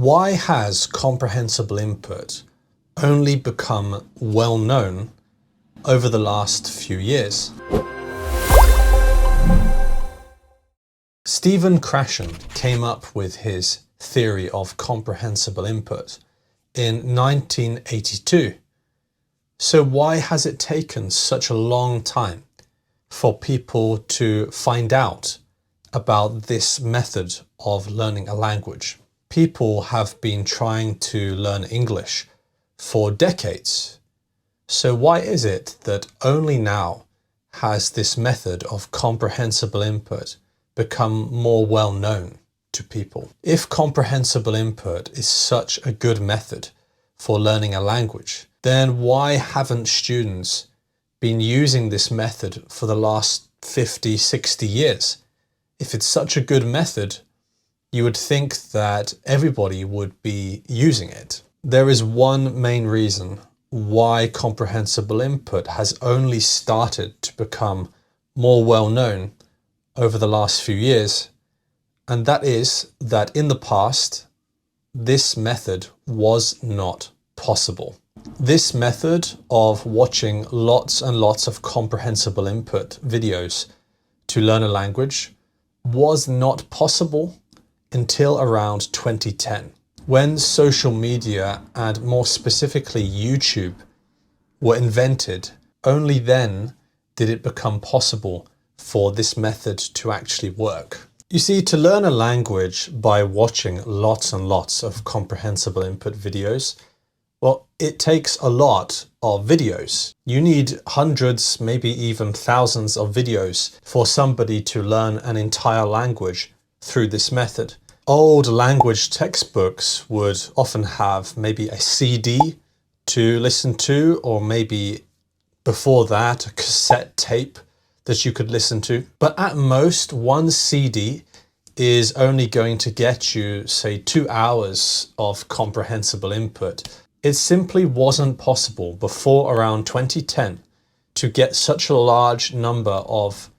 Why has comprehensible input only become well known over the last few years? Stephen Krashen came up with his theory of comprehensible input in 1982. So why has it taken such a long time for people to find out about this method of learning a language? People have been trying to learn English for decades. So why is it that only now has this method of comprehensible input become more well known to people? If comprehensible input is such a good method for learning a language, then why haven't students been using this method for the last 50, 60 years? If it's such a good method, you would think that everybody would be using it. There is one main reason why comprehensible input has only started to become more well known over the last few years, and that is that in the past, this method was not possible. This method of watching lots and lots of comprehensible input videos to learn a language was not possible until around 2010, when social media and more specifically YouTube were invented. Only then did it become possible for this method to actually work. You see, to learn a language by watching lots and lots of comprehensible input videos, well, it takes a lot of videos. You need hundreds, maybe even thousands of videos for somebody to learn an entire language through this method. Old language textbooks would often have maybe a CD to listen to, or maybe before that, a cassette tape that you could listen to. But at most, one CD is only going to get you, say, 2 hours of comprehensible input. It simply wasn't possible before around 2010 to get such a large number of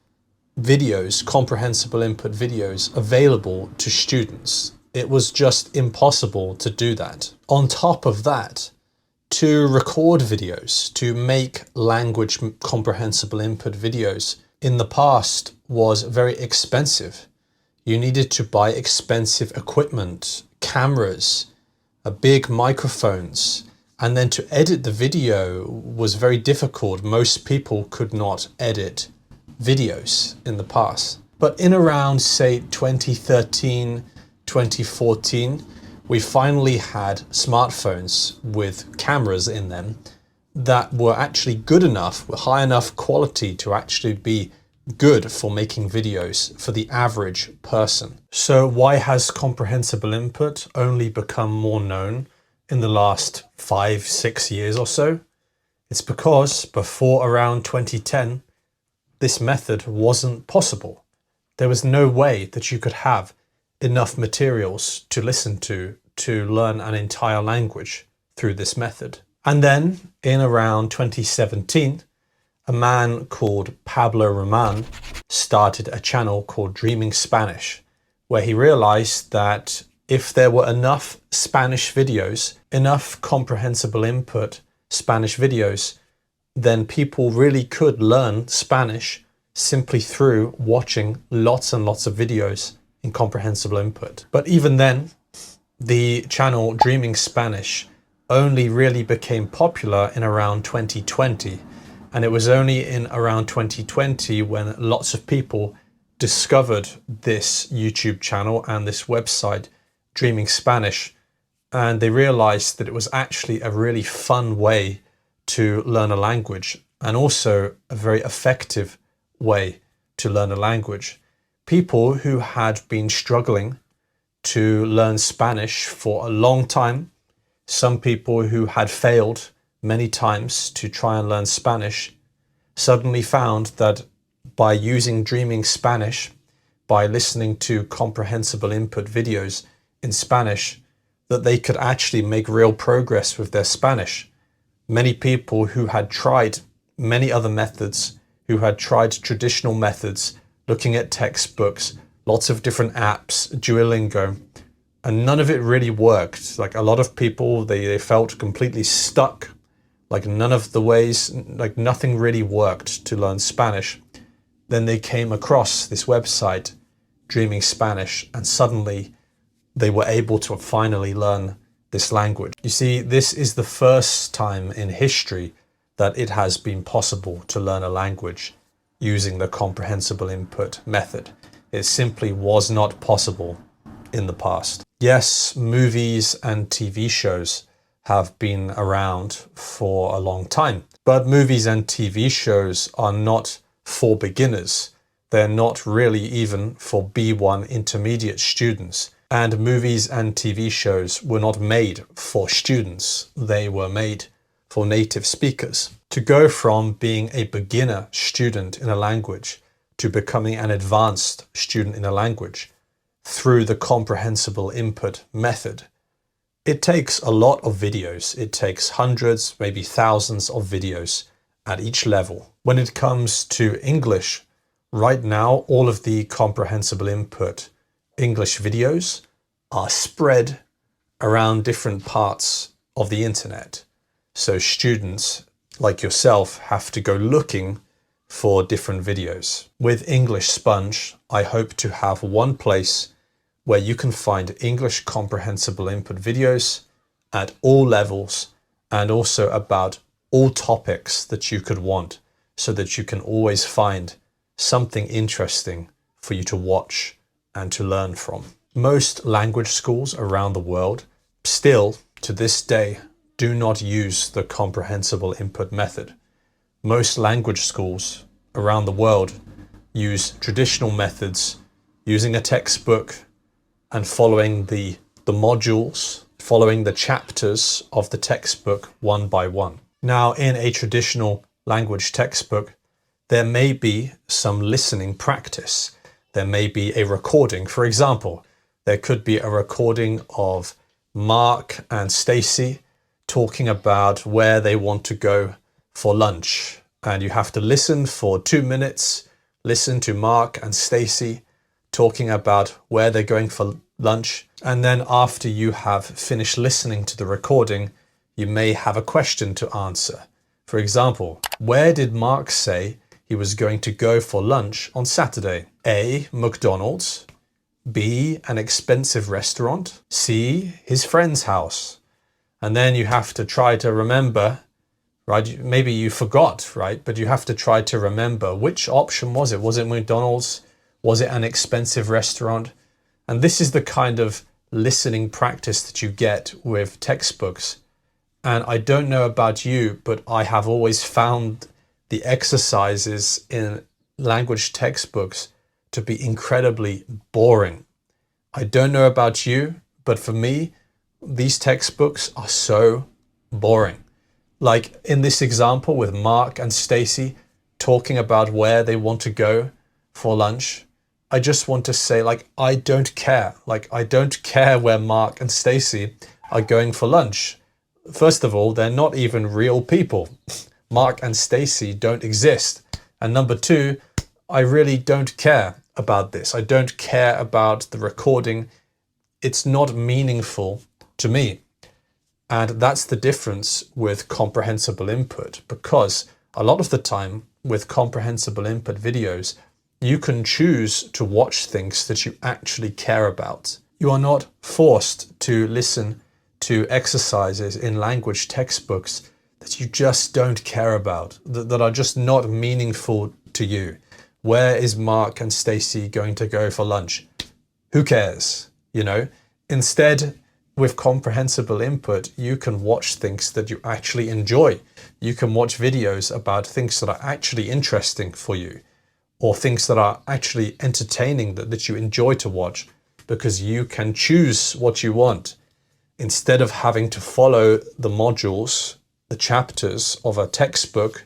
videos, comprehensible input videos, available to students. It was just impossible to do that. On top of that, to record videos, to make language comprehensible input videos in the past was very expensive. You needed to buy expensive equipment, cameras, big microphones, and then to edit the video was very difficult. Most people could not edit videos in the past. But in around, say, 2013, 2014, we finally had smartphones with cameras in them that were actually good enough, with high enough quality to actually be good for making videos for the average person. So why has comprehensible input only become more known in the last 5, 6 years or so? It's because before around 2010, this method wasn't possible. There was no way that you could have enough materials to listen to learn an entire language through this method. And then in around 2017, a man called Pablo Roman started a channel called Dreaming Spanish, where he realized that if there were enough Spanish videos, enough comprehensible input Spanish videos, then people really could learn Spanish simply through watching lots and lots of videos in comprehensible input. But even then, the channel Dreaming Spanish only really became popular in around 2020. And it was only in around 2020 when lots of people discovered this YouTube channel and this website, Dreaming Spanish, and they realized that it was actually a really fun way to learn a language, and also a very effective way to learn a language. People who had been struggling to learn Spanish for a long time, some people who had failed many times to try and learn Spanish, suddenly found that by using Dreaming Spanish, by listening to comprehensible input videos in Spanish, that they could actually make real progress with their Spanish. Many people who had tried many other methods, who had tried traditional methods, looking at textbooks, lots of different apps, Duolingo, and none of it really worked. Like a lot of people, they felt completely stuck. Like none of the ways, like nothing really worked to learn Spanish. Then they came across this website, Dreaming Spanish, and suddenly they were able to finally learn this language. You see, this is the first time in history that it has been possible to learn a language using the comprehensible input method. It simply was not possible in the past. Yes, movies and TV shows have been around for a long time, but movies and TV shows are not for beginners. They're not really even for B1 intermediate students. And movies and TV shows were not made for students. They were made for native speakers. To go from being a beginner student in a language to becoming an advanced student in a language through the comprehensible input method, it takes a lot of videos. It takes hundreds, maybe thousands of videos at each level. When it comes to English, right now, all of the comprehensible input English videos are spread around different parts of the internet. So students like yourself have to go looking for different videos. With English Sponge, I hope to have one place where you can find English comprehensible input videos at all levels and also about all topics that you could want, so that you can always find something interesting for you to watch and to learn from. Most language schools around the world still, to this day, do not use the comprehensible input method. Most language schools around the world use traditional methods, using a textbook and following the modules, following the chapters of the textbook one by one. Now, in a traditional language textbook, there may be some listening practice. There may be a recording. For example, there could be a recording of Mark and Stacy talking about where they want to go for lunch. And you have to listen for 2 minutes, listen to Mark and Stacy talking about where they're going for lunch. And then after you have finished listening to the recording, you may have a question to answer. For example, where did Mark say he was going to go for lunch on Saturday? A, McDonald's. B, an expensive restaurant. C, his friend's house. And then you have to try to remember, right? Maybe you forgot, right? But you have to try to remember, which option was it? Was it McDonald's? Was it an expensive restaurant? And this is the kind of listening practice that you get with textbooks. And I don't know about you, but I have always found the exercises in language textbooks to be incredibly boring. I don't know about you, but for me, these textbooks are so boring. Like in this example with Mark and Stacy talking about where they want to go for lunch, I just want to say, like, I don't care. Like, I don't care where Mark and Stacy are going for lunch. First of all, they're not even real people. Mark and Stacy don't exist. And number two, I really don't care about this. I don't care about the recording. It's not meaningful to me. And that's the difference with comprehensible input, because a lot of the time with comprehensible input videos, you can choose to watch things that you actually care about. You are not forced to listen to exercises in language textbooks that you just don't care about, that are just not meaningful to you. Where is Mark and Stacy going to go for lunch? Who cares? You know, instead, with comprehensible input, you can watch things that you actually enjoy. You can watch videos about things that are actually interesting for you, or things that are actually entertaining that you enjoy to watch, because you can choose what you want instead of having to follow the modules, the chapters of a textbook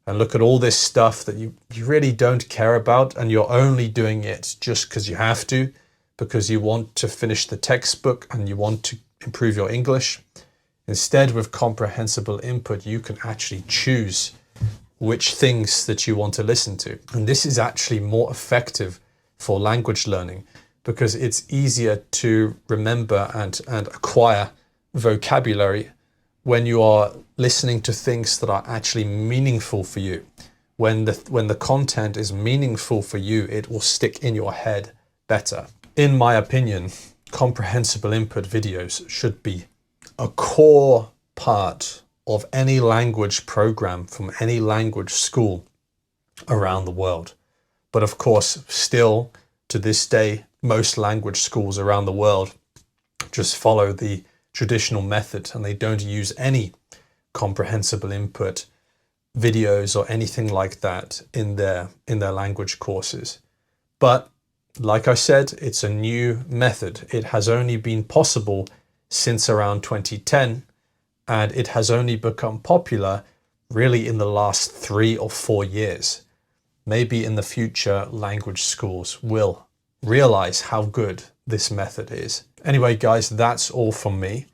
and look at all this stuff that you really don't care about, and you're only doing it just because you have to, because you want to finish the textbook and you want to improve your English. Instead, with comprehensible input, you can actually choose which things that you want to listen to. And this is actually more effective for language learning, because it's easier to remember and acquire vocabulary when you are listening to things that are actually meaningful for you. When the content is meaningful for you, it will stick in your head better. In my opinion, comprehensible input videos should be a core part of any language program from any language school around the world. But of course, still to this day, most language schools around the world just follow the traditional method and they don't use any comprehensible input videos or anything like that in their language courses. But like I said, it's a new method. It has only been possible since around 2010, and it has only become popular really in the last 3 or 4 years. Maybe in the future, language schools will realize how good this method is. Anyway, guys, that's all from me.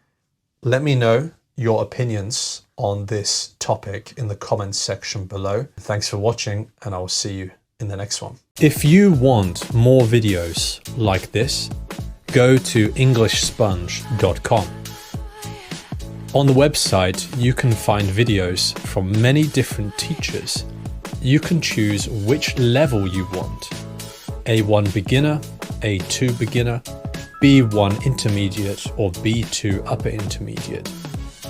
Let me know your opinions on this topic in the comments section below. Thanks for watching, and I will see you in the next one. If you want more videos like this, go to EnglishSponge.com. On the website, you can find videos from many different teachers. You can choose which level you want: A1 beginner, A2 beginner, B1 intermediate, or B2 upper intermediate.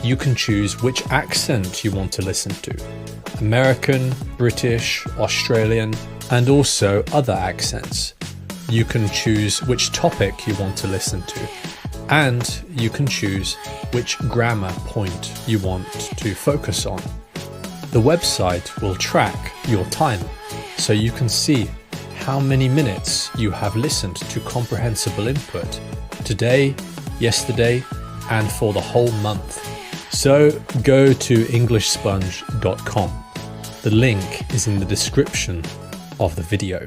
You can choose which accent you want to listen to: American, British, Australian, and also other accents. You can choose which topic you want to listen to, and you can choose which grammar point you want to focus on. The website will track your time, so you can see how many minutes you have listened to comprehensible input today, yesterday, and for the whole month. So go to EnglishSponge.com. The link is in the description of the video.